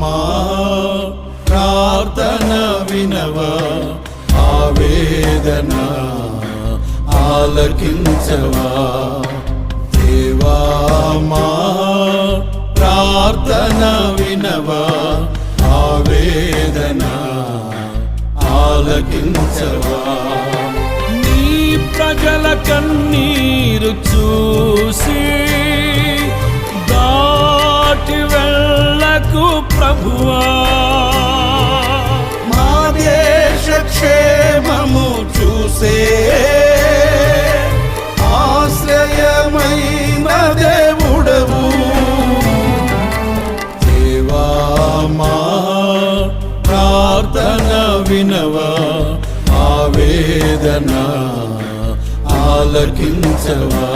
మా ప్రార్థన వినవా, ఆవేదన ఆలకించవా. దేవా మా ప్రార్థన వినవా, ఆవేదన ఆలకించవా. నీ ప్రజల కన్నీరు చూసి దాటి వెళ్ళకు ప్రభువా. మా దేశ క్షేమము చూసే ఆశ్రయమైన దేవుడవు. దేవా మా ప్రార్థన వినవా, ఆవేదన ఆలకించవా.